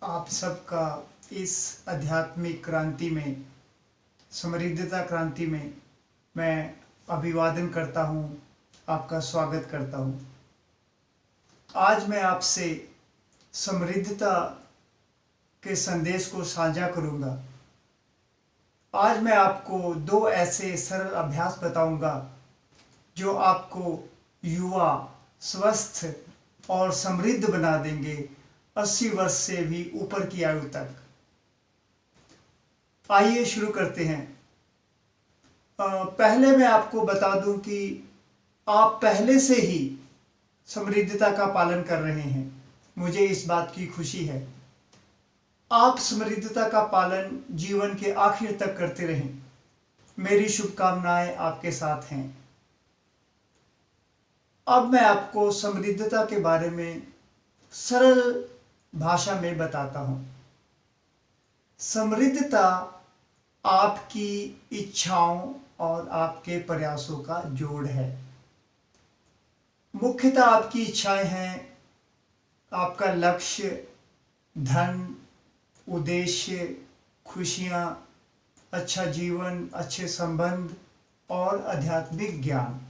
आप सबका इस आध्यात्मिक क्रांति में, समृद्धता क्रांति में मैं अभिवादन करता हूँ, आपका स्वागत करता हूँ। आज मैं आपसे समृद्धता के संदेश को साझा करूँगा। आज मैं आपको दो ऐसे सरल अभ्यास बताऊँगा जो आपको युवा, स्वस्थ और समृद्ध बना देंगे 80 वर्ष से भी ऊपर की आयु तक। आइए शुरू करते हैं। पहले मैं आपको बता दूं कि आप पहले से ही समृद्धता का पालन कर रहे हैं। मुझे इस बात की खुशी है। आप समृद्धता का पालन जीवन के आखिर तक करते रहें। मेरी शुभकामनाएं आपके साथ हैं। अब मैं आपको समृद्धता के बारे में सरल भाषा में बताता हूं। समृद्धता आपकी इच्छाओं और आपके प्रयासों का जोड़ है। मुख्यतः आपकी इच्छाएं हैं आपका लक्ष्य, धन, उद्देश्य, खुशियां, अच्छा जीवन, अच्छे संबंध और आध्यात्मिक ज्ञान।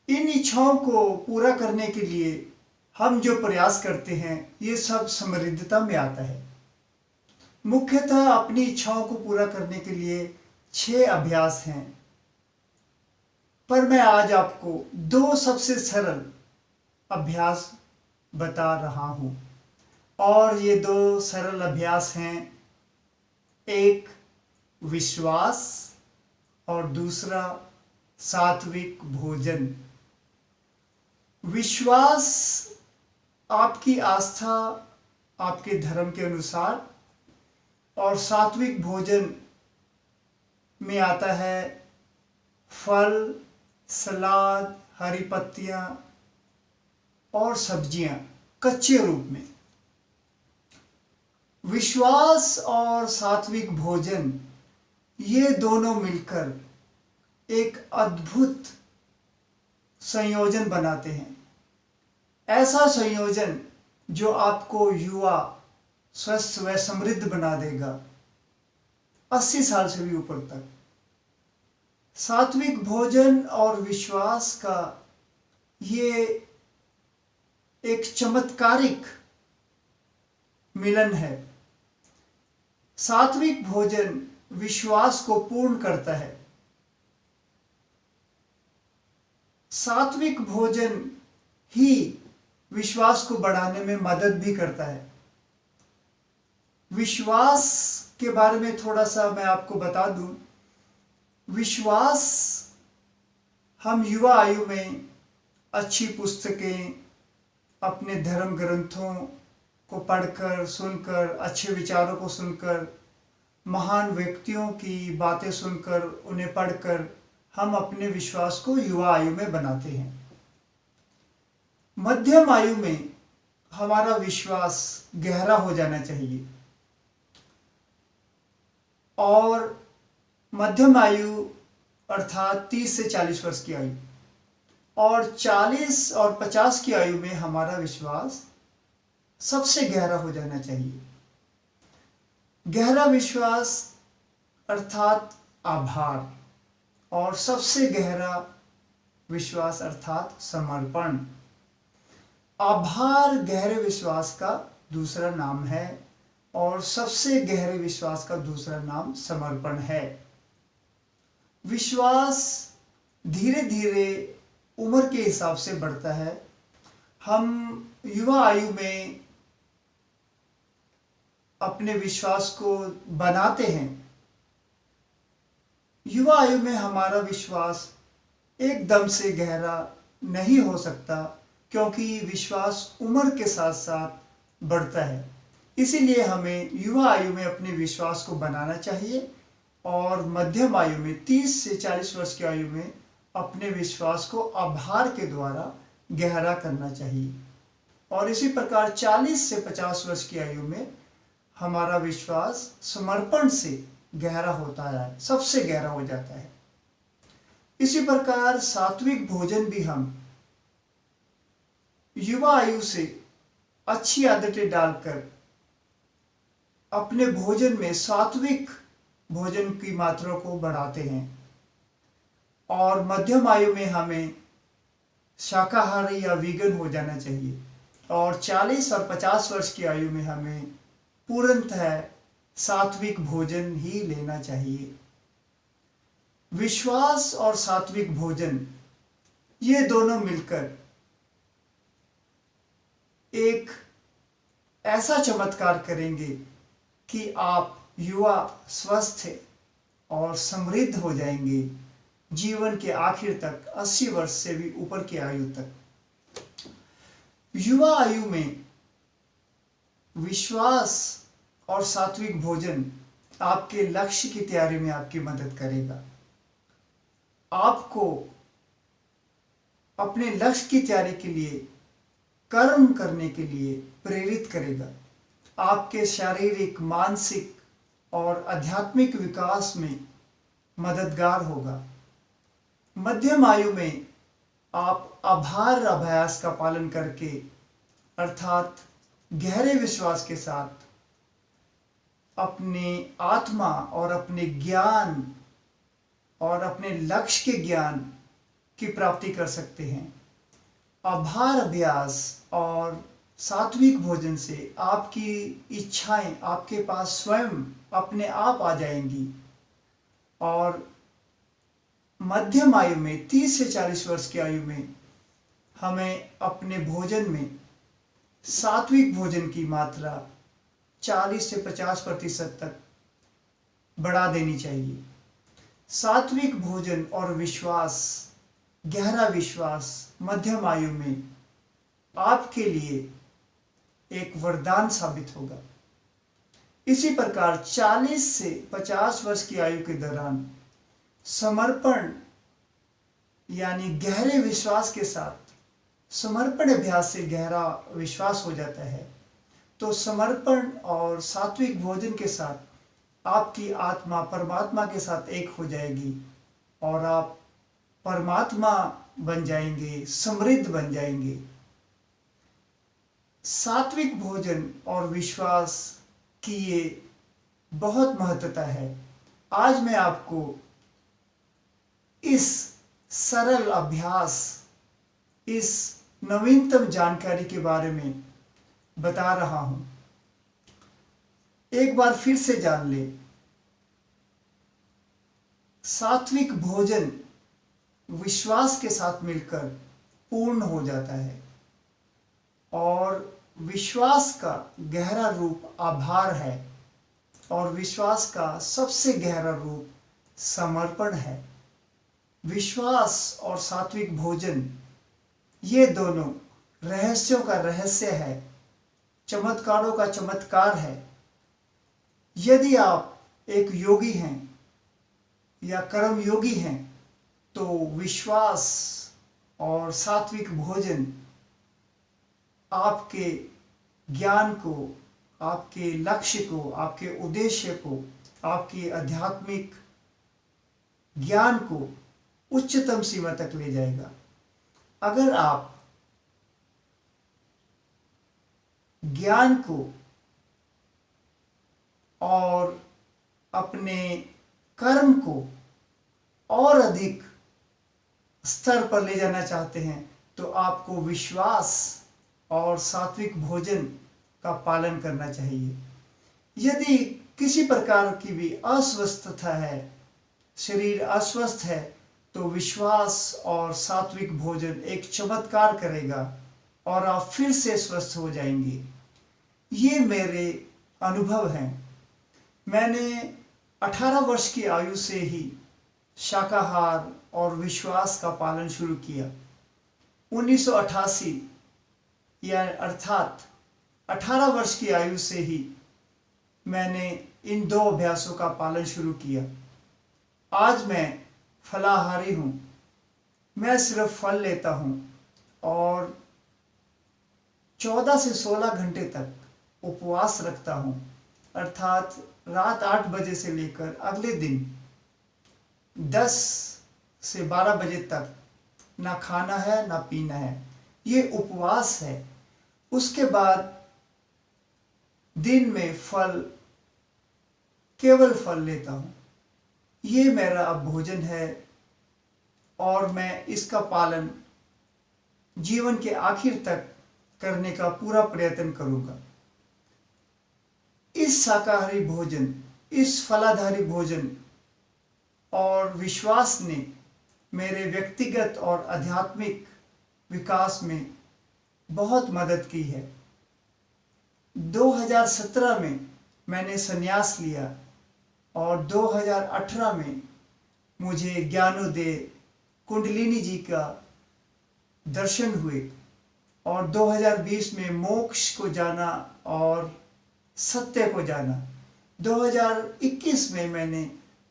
इन इच्छाओं को पूरा करने के लिए हम जो प्रयास करते हैं ये सब समृद्धता में आता है। मुख्यतः अपनी इच्छाओं को पूरा करने के लिए 6 अभ्यास हैं, पर मैं आज आपको 2 सबसे सरल अभ्यास बता रहा हूं। और ये 2 सरल अभ्यास हैं, एक विश्वास और दूसरा सात्विक भोजन। विश्वास आपकी आस्था आपके धर्म के अनुसार, और सात्विक भोजन में आता है फल, सलाद, हरी पत्तियां और सब्जियां कच्चे रूप में। विश्वास और सात्विक भोजन ये दोनों मिलकर एक अद्भुत संयोजन बनाते हैं। ऐसा संयोजन जो आपको युवा, स्वस्थ व समृद्ध बना देगा 80 साल से भी ऊपर तक। सात्विक भोजन और विश्वास का ये एक चमत्कारिक मिलन है। सात्विक भोजन विश्वास को पूर्ण करता है। सात्विक भोजन ही विश्वास को बढ़ाने में मदद भी करता है। विश्वास के बारे में थोड़ा सा मैं आपको बता दूं। विश्वास हम युवा आयु में अच्छी पुस्तकें, अपने धर्म ग्रंथों को पढ़कर, सुनकर, अच्छे विचारों को सुनकर, महान व्यक्तियों की बातें सुनकर, उन्हें पढ़कर हम अपने विश्वास को युवा आयु में बनाते हैं। मध्यम आयु में हमारा विश्वास गहरा हो जाना चाहिए, और मध्यम आयु अर्थात 30 से 40 वर्ष की आयु, और 40 और 50 की आयु में हमारा विश्वास सबसे गहरा हो जाना चाहिए। गहरा विश्वास अर्थात आभार, और सबसे गहरा विश्वास अर्थात समर्पण। आभार गहरे विश्वास का दूसरा नाम है, और सबसे गहरे विश्वास का दूसरा नाम समर्पण है। विश्वास धीरे धीरे उम्र के हिसाब से बढ़ता है। हम युवा आयु में अपने विश्वास को बनाते हैं। युवा आयु में हमारा विश्वास एकदम से गहरा नहीं हो सकता, क्योंकि विश्वास उम्र के साथ साथ बढ़ता है। इसीलिए हमें युवा आयु में अपने विश्वास को बनाना चाहिए, और मध्यम आयु में 30 से 40 वर्ष की आयु में अपने विश्वास को आभार के द्वारा गहरा करना चाहिए। और इसी प्रकार 40 से 50 वर्ष की आयु में हमारा विश्वास समर्पण से गहरा होता है, सबसे गहरा हो जाता है। इसी प्रकार सात्विक भोजन भी हम युवा आयु से अच्छी आदतें डालकर अपने भोजन में सात्विक भोजन की मात्रा को बढ़ाते हैं और मध्यम आयु में हमें शाकाहारी या वीगन हो जाना चाहिए और 40 और 50 वर्ष की आयु में हमें पूर्णतः सात्विक भोजन ही लेना चाहिए। विश्वास और सात्विक भोजन ये दोनों मिलकर एक ऐसा चमत्कार करेंगे कि आप युवा, स्वस्थ और समृद्ध हो जाएंगे जीवन के आखिर तक, 80 वर्ष से भी ऊपर की आयु तक। युवा आयु में विश्वास और सात्विक भोजन आपके लक्ष्य की तैयारी में आपकी मदद करेगा, आपको अपने लक्ष्य की तैयारी के लिए, कर्म करने के लिए प्रेरित करेगा, आपके शारीरिक, मानसिक और आध्यात्मिक विकास में मददगार होगा। मध्यम आयु में आप आभार अभ्यास का पालन करके, अर्थात गहरे विश्वास के साथ अपने आत्मा और अपने ज्ञान और अपने लक्ष्य के ज्ञान की प्राप्ति कर सकते हैं। आभार अभ्यास और सात्विक भोजन से आपकी इच्छाएं आपके पास स्वयं अपने आप आ जाएंगी और मध्यम आयु में 30 से 40 वर्ष की आयु में हमें अपने भोजन में सात्विक भोजन की मात्रा 40 से 50% तक बढ़ा देनी चाहिए। सात्विक भोजन और विश्वास, गहरा विश्वास मध्यम आयु में आपके लिए एक वरदान साबित होगा। इसी प्रकार 40 से 50 वर्ष की आयु के दौरान समर्पण यानी गहरे विश्वास के साथ, समर्पण अभ्यास से गहरा विश्वास हो जाता है, तो समर्पण और सात्विक भोजन के साथ आपकी आत्मा परमात्मा के साथ एक हो जाएगी और आप परमात्मा बन जाएंगे, समृद्ध बन जाएंगे। सात्विक भोजन और विश्वास की ये बहुत महत्वता है। आज मैं आपको इस सरल अभ्यास, इस नवीनतम जानकारी के बारे में बता रहा हूं। एक बार फिर से जान ले, सात्विक भोजन विश्वास के साथ मिलकर पूर्ण हो जाता है और विश्वास का गहरा रूप आभार है और विश्वास का सबसे गहरा रूप समर्पण है। विश्वास और सात्विक भोजन ये दोनों रहस्यों का रहस्य है, चमत्कारों का चमत्कार है। यदि आप एक योगी हैं या कर्म योगी हैं तो विश्वास और सात्विक भोजन आपके ज्ञान को, आपके लक्ष्य को, आपके उद्देश्य को, आपके आध्यात्मिक ज्ञान को उच्चतम सीमा तक ले जाएगा। अगर आप ज्ञान को और अपने कर्म को और अधिक स्तर पर ले जाना चाहते हैं तो आपको विश्वास और सात्विक भोजन का पालन करना चाहिए। यदि किसी प्रकार की भी अस्वस्थता है, शरीर अस्वस्थ है, तो विश्वास और सात्विक भोजन एक चमत्कार करेगा और आप फिर से स्वस्थ हो जाएंगे। ये मेरे अनुभव हैं। मैंने 18 वर्ष की आयु से ही शाकाहार और विश्वास का पालन शुरू किया। 1988 या अर्थात 18 वर्ष की आयु से ही मैंने इन दो अभ्यासों का पालन शुरू किया। आज मैं फलाहारी हूँ। मैं सिर्फ फल लेता हूँ और 14 से 16 घंटे तक उपवास रखता हूँ, अर्थात रात 8 बजे से लेकर अगले दिन 10 से 12 बजे तक ना खाना है ना पीना है। ये उपवास है। उसके बाद दिन में फल केवल फल लेता हूँ। ये मेरा अब भोजन है और मैं इसका पालन जीवन के आखिर तक करने का पूरा प्रयत्न करूँगा। इस शाकाहारी भोजन, इस फलाधारी भोजन और विश्वास ने मेरे व्यक्तिगत और आध्यात्मिक विकास में बहुत मदद की है। 2017 में मैंने संन्यास लिया और 2018 में मुझे ज्ञानोदय कुंडलिनी जी का दर्शन हुए और 2020 में मोक्ष को जाना और सत्य को जाना। 2021 में मैंने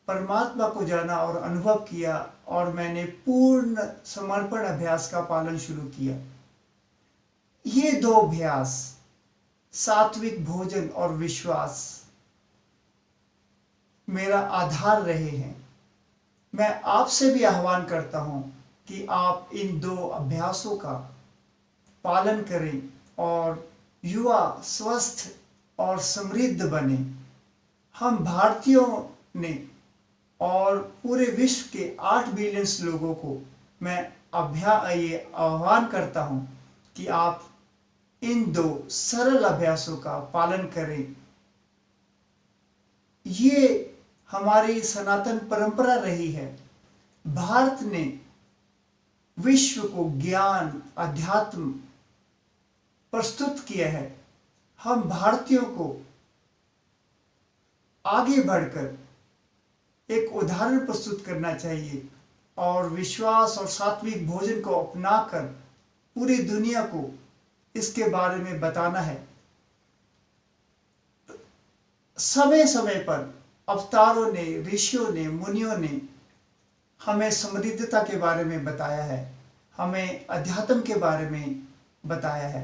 परमात्मा को जाना और अनुभव किया और मैंने पूर्ण समर्पण अभ्यास का पालन शुरू किया। ये दो अभ्यास, सात्विक भोजन और विश्वास, मेरा आधार रहे हैं। मैं आपसे भी आह्वान करता हूं कि आप इन दो अभ्यासों का पालन करें और युवा स्वस्थ और समृद्ध बने। हम भारतीयों ने और पूरे विश्व के 8 बिलियन लोगों को मैं आह्वान करता हूं कि आप इन दो सरल अभ्यासों का पालन करें। ये हमारी सनातन परंपरा रही है। भारत ने विश्व को ज्ञान, अध्यात्म प्रस्तुत किया है। हम भारतीयों को आगे बढ़कर एक उदाहरण प्रस्तुत करना चाहिए और विश्वास और सात्विक भोजन को अपनाकर पूरी दुनिया को इसके बारे में बताना है। समय समय पर अवतारों ने, ऋषियों ने, मुनियों ने हमें समृद्धता के बारे में बताया है, हमें अध्यात्म के बारे में बताया है।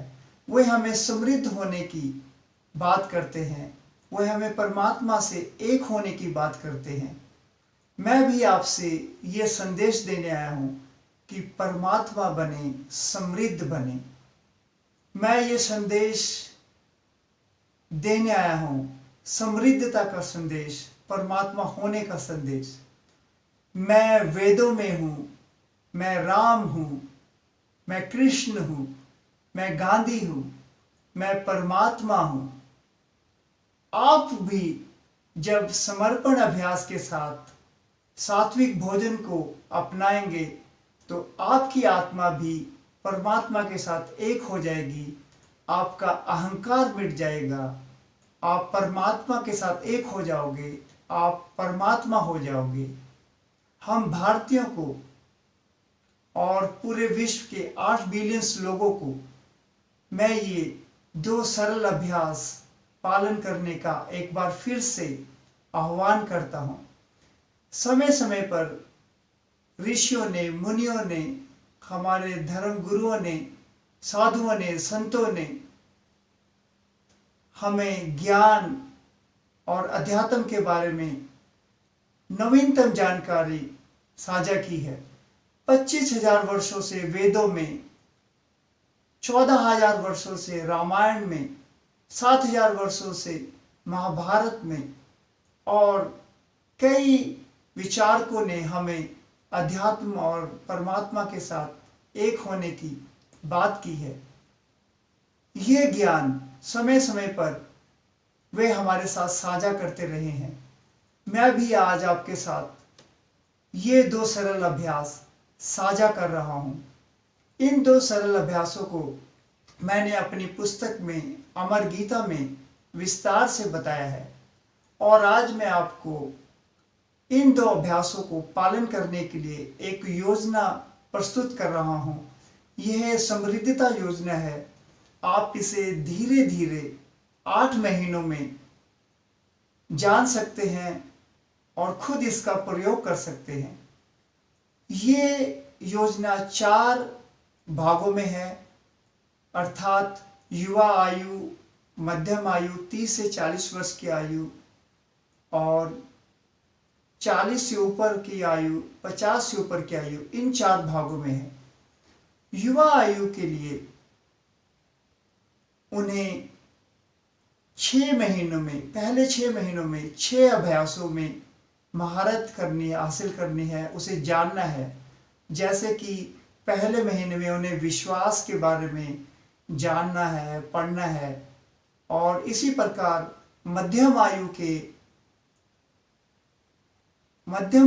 वे हमें समृद्ध होने की बात करते हैं, वे हमें परमात्मा से एक होने की बात करते हैं। मैं भी आपसे ये संदेश देने आया हूँ कि परमात्मा बने, समृद्ध बने। मैं ये संदेश देने आया हूँ, समृद्धता का संदेश, परमात्मा होने का संदेश। मैं वेदों में हूँ, मैं राम हूँ, मैं कृष्ण हूँ, मैं गांधी हूँ, मैं परमात्मा हूँ। आप भी जब समर्पण अभ्यास के साथ सात्विक भोजन को अपनाएंगे तो आपकी आत्मा भी परमात्मा के साथ एक हो जाएगी। आपका अहंकार मिट जाएगा, आप परमात्मा के साथ एक हो जाओगे, आप परमात्मा हो जाओगे। हम भारतीयों को और पूरे विश्व के 8 बिलियन लोगों को मैं ये दो सरल अभ्यास पालन करने का एक बार फिर से आह्वान करता हूँ। समय समय पर ऋषियों ने, मुनियों ने, हमारे धर्म गुरुओं ने, साधुओं ने, संतों ने हमें ज्ञान और अध्यात्म के बारे में नवीनतम जानकारी साझा की है। 25,000 वर्षों से वेदों में, 14,000 वर्षों से रामायण में, 7,000 वर्षों से महाभारत में और कई विचारकों ने हमें अध्यात्म और परमात्मा के साथ एक होने की बात की है। ये ज्ञान समय समय पर वे हमारे साथ साझा करते रहे हैं। मैं भी आज आपके साथ ये दो सरल अभ्यास साझा कर रहा हूँ। इन दो सरल अभ्यासों को मैंने अपनी पुस्तक में, अमर गीता में विस्तार से बताया है और आज मैं आपको इन दो अभ्यासों को पालन करने के लिए एक योजना प्रस्तुत कर रहा हूँ। यह समृद्धता योजना है। आप इसे धीरे धीरे 8 महीनों में जान सकते हैं और खुद इसका प्रयोग कर सकते हैं। ये योजना 4 भागों में है, अर्थात युवा आयु, मध्यम आयु, 30 से 40 वर्ष की आयु और 40 से ऊपर की आयु, 50 से ऊपर की आयु, इन 4 भागों में है। युवा आयु के लिए उन्हें पहले 6 महीनों में 6 अभ्यासों में महारत करनी है, हासिल करनी है, उसे जानना है। जैसे कि पहले महीने में उन्हें विश्वास के बारे में जानना है, पढ़ना है। और इसी प्रकार मध्यम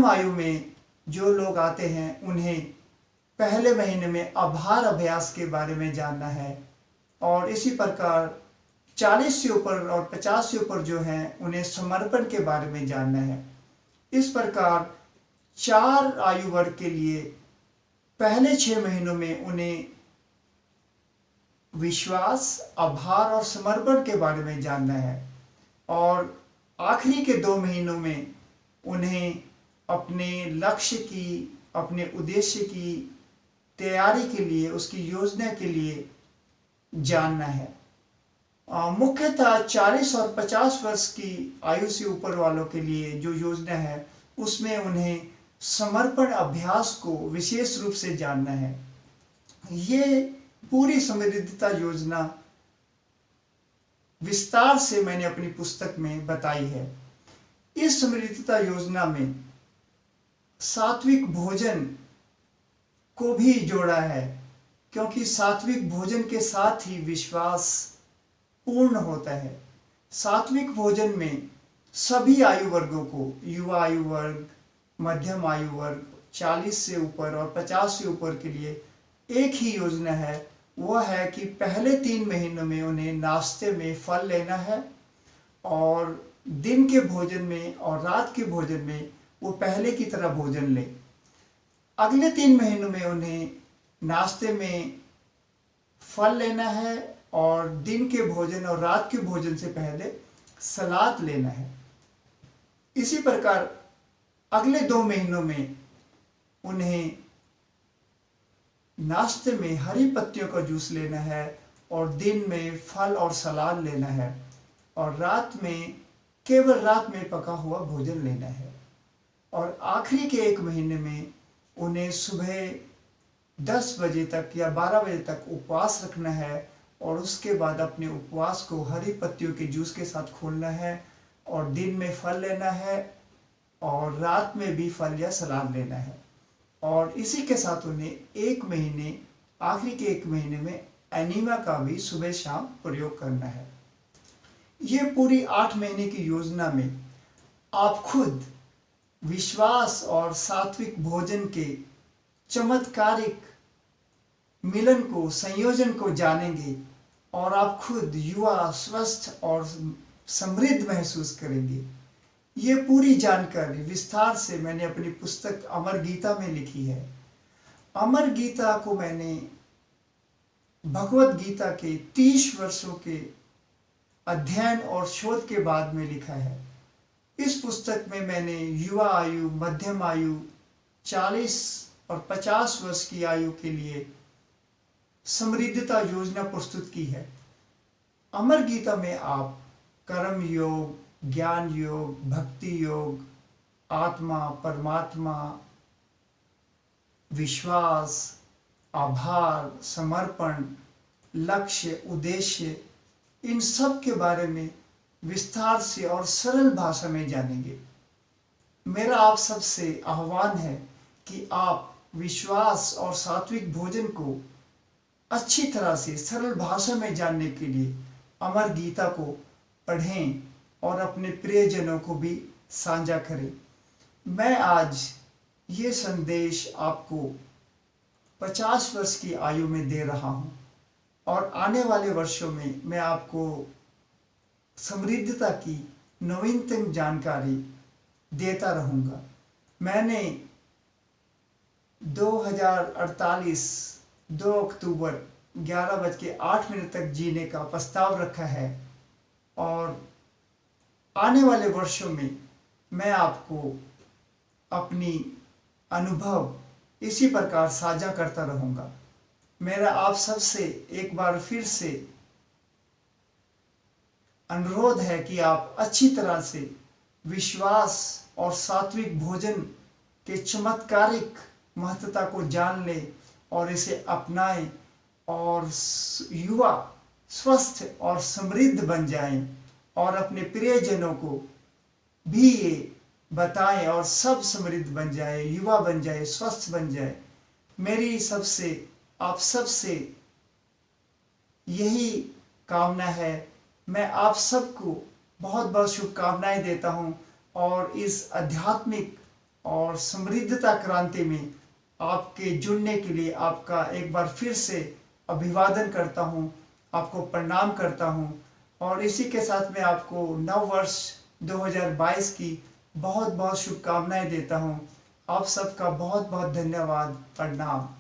आयु में जो लोग आते हैं उन्हें पहले महीने में आभार अभ्यास के बारे में जानना है। और इसी प्रकार 40 से ऊपर और 50 से ऊपर जो हैं उन्हें समर्पण के बारे में जानना है। इस प्रकार 4 आयु वर्ग के लिए पहले 6 महीनों में उन्हें विश्वास, आभार और समर्पण के बारे में जानना है। और आखिरी के 2 महीनों में उन्हें अपने लक्ष्य की, अपने उद्देश्य की तैयारी के लिए, उसकी योजना के लिए जानना है। मुख्यतः 40 और 50 वर्ष की आयु से ऊपर वालों के लिए जो योजना है उसमें उन्हें समर्पण अभ्यास को विशेष रूप से जानना है। ये पूरी समृद्धता योजना विस्तार से मैंने अपनी पुस्तक में बताई है। इस समृद्धता योजना में सात्विक भोजन को भी जोड़ा है, क्योंकि सात्विक भोजन के साथ ही विश्वास पूर्ण होता है। सात्विक भोजन में सभी आयु वर्गों को, युवा आयु वर्ग, मध्यम आयु वर्ग, 40 से ऊपर और 50 से ऊपर के लिए एक ही योजना है। वह है कि पहले 3 महीनों में उन्हें नाश्ते में फल लेना है और दिन के भोजन में और रात के भोजन में वो पहले की तरह भोजन लें। अगले 3 महीनों में उन्हें नाश्ते में फल लेना है और दिन के भोजन और रात के भोजन से पहले सलाद लेना है। इसी प्रकार अगले 2 महीनों में उन्हें नाश्ते में हरी पत्तियों का जूस लेना है और दिन में फल और सलाद लेना है और रात में केवल रात में पका हुआ भोजन लेना है। और आखिरी के 1 महीने में उन्हें सुबह 10 बजे तक या 12 बजे तक उपवास रखना है और उसके बाद अपने उपवास को हरी पत्तियों के जूस के साथ खोलना है और दिन में फल लेना है और रात में भी फल या सलाद लेना है। और इसी के साथ उन्हें 1 महीने, आखिरी के 1 महीने में एनीमा का भी सुबह शाम प्रयोग करना है। ये पूरी 8 महीने की योजना में आप खुद विश्वास और सात्विक भोजन के चमत्कारिक मिलन को, संयोजन को जानेंगे और आप खुद युवा, स्वस्थ और समृद्ध महसूस करेंगे। ये पूरी जानकारी विस्तार से मैंने अपनी पुस्तक अमर गीता में लिखी है। अमर गीता को मैंने भगवत गीता के 30 वर्षों के अध्ययन और शोध के बाद में लिखा है। इस पुस्तक में मैंने युवा आयु, मध्यम आयु, 40 और 50 वर्ष की आयु के लिए समृद्धता योजना प्रस्तुत की है। अमर गीता में आप कर्म योग, ज्ञान योग, भक्ति योग, आत्मा, परमात्मा, विश्वास, आभार, समर्पण, लक्ष्य, उद्देश्य, इन सब के बारे में विस्तार से और सरल भाषा में जानेंगे। मेरा आप सबसे आह्वान है कि आप विश्वास और सात्विक भोजन को अच्छी तरह से सरल भाषा में जानने के लिए अमर गीता को पढ़ें और अपने प्रियजनों को भी साझा करें। मैं आज ये संदेश आपको 50 वर्ष की आयु में दे रहा हूँ और आने वाले वर्षों में मैं आपको समृद्धता की नवीनतम जानकारी देता रहूँगा। मैंने 2048 2 अक्टूबर 11:08 तक जीने का प्रस्ताव रखा है और आने वाले वर्षों में मैं आपको अपनी अनुभव इसी प्रकार साझा करता रहूँगा। मेरा आप सबसे एक बार फिर से अनुरोध है कि आप अच्छी तरह से विश्वास और सात्विक भोजन के चमत्कारिक महत्वता को जान लें और इसे अपनाएं और युवा, स्वस्थ और समृद्ध बन जाएं और अपने प्रियजनों को भी ये बताएं और सब समृद्ध बन जाए, युवा बन जाए, स्वस्थ बन जाए। मेरी सबसे आप सबसे यही कामना है। मैं आप सबको बहुत बहुत शुभकामनाएं देता हूं और इस आध्यात्मिक और समृद्धता क्रांति में आपके जुड़ने के लिए आपका एक बार फिर से अभिवादन करता हूं, आपको प्रणाम करता हूं और इसी के साथ मैं आपको नव वर्ष 2022 की बहुत बहुत शुभकामनाएं देता हूं। आप सबका बहुत बहुत धन्यवाद। प्रणाम।